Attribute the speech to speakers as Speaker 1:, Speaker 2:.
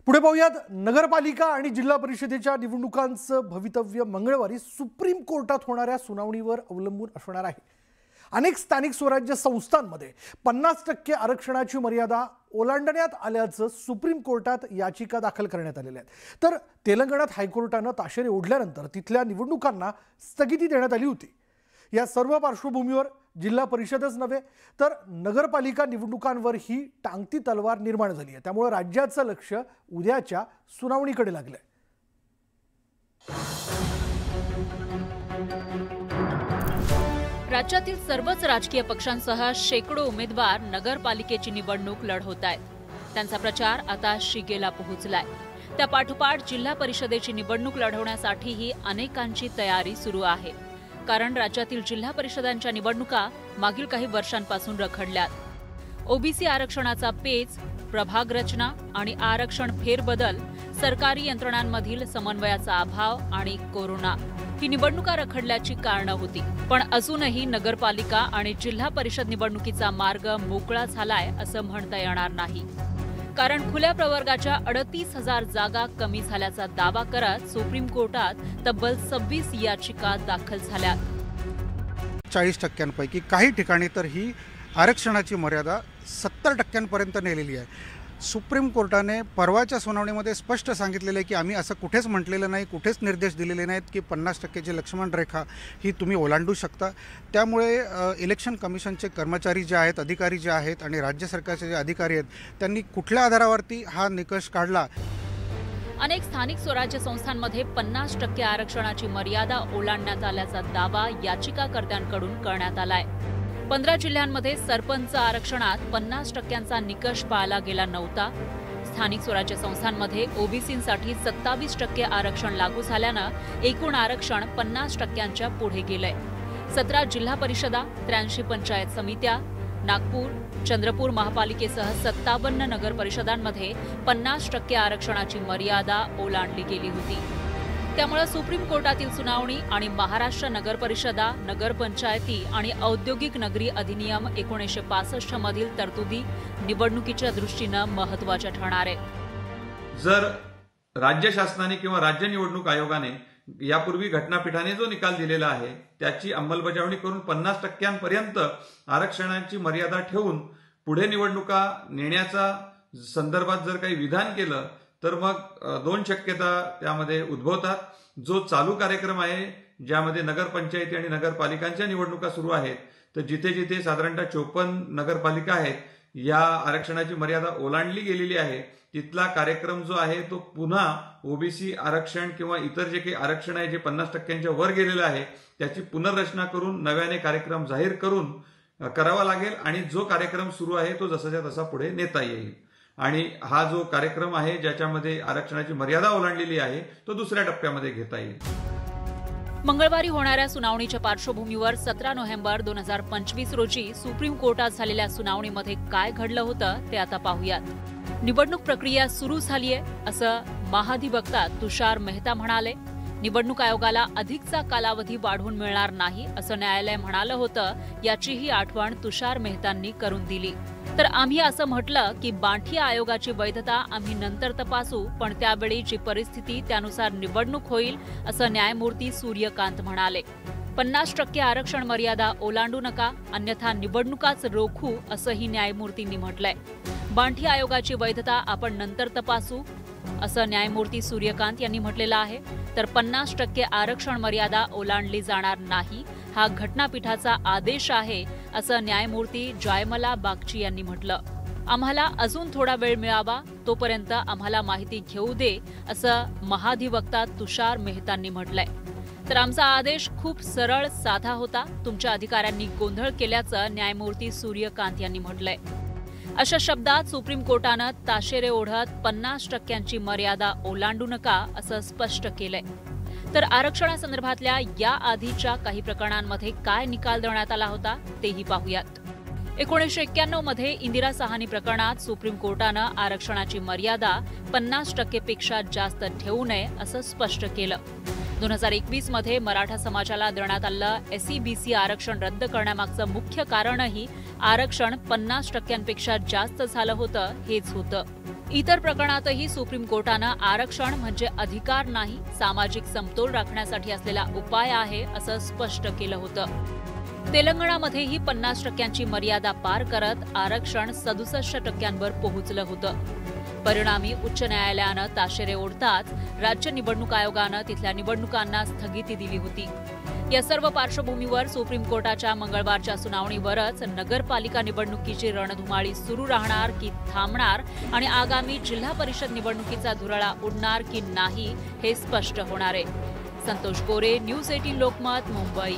Speaker 1: पुढे पाहूयात नगरपालिका आणि जिल्हा परिषदेच्या निवडणुकांचं भवितव्य मंगळवारी सुप्रीम कोर्टात होणाऱ्या सुनावणीवर अवलंबून असणार आहे। अनेक स्थानिक स्वराज्य संस्थांमध्ये 50% आरक्षणाची मर्यादा ओलांडण्यात आल्याचं सुप्रीम कोर्टात याचिका दाखल करण्यात आलेल्या आहेत। तर तेलंगणात हायकोर्टाने ताशेरे ओढल्यानंतर तिथल्या निवडणुकांना स्थगिती देण्यात आली होती। या सर्व पार्श्वभूमीवर जिल्हा परिषदच नव्हे तर नगरपालिका निवडणुकांवर ही टांगती तलवार निर्माण झाली आहे। त्यामुळे राज्याचं लक्ष उद्याच्या सुनावणीकडे लागलंय।
Speaker 2: राज्यातील सर्वच राजकीय पक्षांसह शेकडो उमेदवार नगरपालिकेची निवडणूक लढवत आहेत। त्यांचा प्रचार आता शिगेला पोहोचलाय। त्या पाठोपाठ जिल्हा परिषदेची निवडणूक लढवण्यासाठीही अनेकांची तयारी सुरू आहे। कारण राज्यातील जिल्हा परिषदांच्या निवडणुका मागील काही वर्षांपासून रखडल्यात। ओबीसी आरक्षणाचा पेच, प्रभाग रचना आणि आरक्षण फेरबदल, सरकारी यंत्रणांमधील समन्वयाचा अभाव आणि कोरोना ही निवडणुका रखडल्याची कारणं होती। पण अजूनही नगरपालिका आणि जिल्हा परिषद निवडणुकीचा मार्ग मोकळा झालाय असं म्हणता येणार नाही। कारण खुल्या प्रवर्गाच्या 38,000 जागा कमी झाल्याचा दावा करत सुप्रीम कोर्टात तब्बल 26 याचिका दाखल झाल्यात।
Speaker 3: 40% काही ठिकाणी तर ही आरक्षणाची मर्यादा 70% नेलेली आहे। सुप्रीम कोर्टाने परवाच्या सुनावणीमध्ये स्पष्ट सांगितलेलं आहे की आम्ही असं कुठेच म्हटलेलं नाही, कुठेच निर्देश दिलेले नाहीत की 50%ची लक्ष्मण रेखा ही तुम्ही ओलांडू शकता। त्यामुळे इलेक्शन कमिशनचे कर्मचारी जे आहेत, अधिकारी जे आहेत आणि राज्य सरकारचे जे अधिकारी आहेत त्यांनी कुठल्या आधारावरती हा निकष काढला।
Speaker 2: अनेक स्थानिक स्वराज्य संस्थांमध्ये 50% आरक्षणाची मर्यादा ओलांडण्यात आल्याचा दावा याचिकाकर्त्यांकडून करण्यात आलाय। 15 जिल्ह्यांमध्ये सरपंच आरक्षणात 50%चा निकष पाळला गेला नव्हता। स्थानिक स्वराज्य संस्थांमध्ये ओबीसींसाठी 27% आरक्षण लागू झाल्यानं एकूण आरक्षण 50%च्या पुढे गेलंय। 17 जिल्हा परिषदा, 83 पंचायत समित्या, नागपूर, चंद्रपूर महापालिकेसह 57 नगर परिषदांमध्ये 50% आरक्षणाची मर्यादा ओलांडली गेली होती। त्यामुळे सुप्रीम कोर्टातील सुनावणी आणि महाराष्ट्र नगर परिषदा, नगरपंचायती आणि औद्योगिक नगरी अधिनियम 1965 मधील तरतुदी निवडणुकीच्या दृष्टीने महत्त्वाच्या ठरणार आहेत।
Speaker 4: जर राज्य शासनाने किंवा राज्य निवडणूक आयोगाने यापूर्वी घटनापीठाने जो निकाल दिलेला आहे त्याची अंमलबजावणी करून 50%पर्यंत आरक्षणाची मर्यादा ठेवून पुढे निवडणुका नेण्याचा संदर्भात जर काही विधान केलं तर मग 2 शक्यता त्यामध्ये उद्भवतात। जो चालू कार्यक्रम आहे ज्यामध्ये नगरपंचायती आणि नगरपालिकांच्या निवडणुका सुरू आहेत तर जिथे जिथे साधारणतः 54 नगरपालिका आहेत या आरक्षणाची मर्यादा ओलांडली गेलेली आहे तिथला कार्यक्रम जो आहे तो पुन्हा ओबीसी आरक्षण किंवा इतर जे काही आरक्षण आहे जे 50%च्या वर गेलेलं आहे त्याची पुनर्रचना करून नव्याने कार्यक्रम जाहीर करून करावा लागेल आणि जो कार्यक्रम सुरू आहे तो जसाच्या तसा पुढे नेता येईल। आणि हा जो कार्यक्रम आहे ज्याच्यामध्ये आरक्षणाची मर्यादा ओलांडलेली आहे तो दुसऱ्या टप्प्यामध्ये घेता येईल।
Speaker 2: मंगळवारी होणाऱ्या सुनावणीच्या पार्श्वभूमीवर 17 नोव्हेंबर 2025 रोजी सुप्रीम कोर्टात झालेल्या सुनावणीमध्ये काय घडलं होतं ते आता पाहूयात। निवडणूक प्रक्रिया सुरू झालीये असं महाधिवक्ता तुषार मेहता म्हणाले। निवडणूक आयोगाला अधिकचा कालावधी वाढवून मिळणार नाही असं न्यायालय म्हणालं होतं। याचीही आठवण तुषार मेहतांनी करून दिली। तर आम्ही असं म्हटलं की बांठी आयोगाची वैधता आम्ही नंतर तपासू, पण त्यावेळी जी परिस्थिती त्यानुसार निवडणूक होईल असं न्यायमूर्ती सूर्यकांत म्हणाले। 50% आरक्षण मर्यादा ओलांडू नका अन्यथा निवडणुकाच रोखू असंही न्यायमूर्तींनी म्हटलंय। बांठी आयोगाची वैधता आपण नंतर तपासू असं न्यायमूर्ती सूर्यकांत यांनी म्हटलेलं आहे। तर 50% आरक्षण मर्यादा ओलांडली जाणार नाही हा घटनापीठाचा आदेश आहे असं न्यायमूर्ती जयमला बागची यांनी म्हटलं। आम्हाला अजून थोडा वेळ मिळावा तोपर्यंत आम्हाला माहिती घेऊ दे असं महाधिवक्ता तुषार मेहतांनी म्हटलंय। तर आमचा आदेश खूप सरळ साधा होता, तुमच्या अधिकाऱ्यांनी गोंधळ केल्याचं न्यायमूर्ती सूर्यकांत यांनी म्हटलंय। अशा शब्दात सुप्रीम कोर्टानं ताशेरे ओढत 50%ची मर्यादा ओलांडू नका असं स्पष्ट केलंय। तर आरक्षणासंदर्भातल्या या आधीच्या काही प्रकरणांमध्ये काय निकाल देण्यात आला होता तेही पाहूयात। 1991 मध्ये इंदिरा साहनी प्रकरणात सुप्रीम कोर्टानं आरक्षणाची मर्यादा 50% पेक्षा जास्त ठेवू नये असं स्पष्ट केलं। 2021 मध्ये मराठा समाजाला देण्यात आलेलं एसईबीसी आरक्षण रद्द करण्यामागचं मुख्य कारणही आरक्षण 50%पेक्षा जास्त झालं होतं हेच होतं। इतर प्रकरणातही सुप्रीम कोर्टानं आरक्षण म्हणजे अधिकार नाही, सामाजिक समतोल राखण्यासाठी असलेला उपाय आहे असं स्पष्ट केलं होतं. तेलंगणामध्येही 50% मर्यादा पार करत आरक्षण 67% पोहोचलं होतं. परिणामी उच्च न्यायालयानं ताशेरे ओढताच राज्य निवडणूक आयोगानं तिथल्या निवडणुकांना स्थगिती दिली होती. या सर्व पार्श्वभूमीवर सुप्रीम कोर्टाच्या मंगळवारच्या सुनावणीवरच नगरपालिका निवडणुकीची रणधुमाळी सुरू राहणार की थांबणार आणि आगामी जिल्हा परिषद निवडणुकीचा धुरळा उडणार की नाही हे स्पष्ट होणार आहे. संतोष गोरे, न्यूज 18 लोकमत, मुंबई.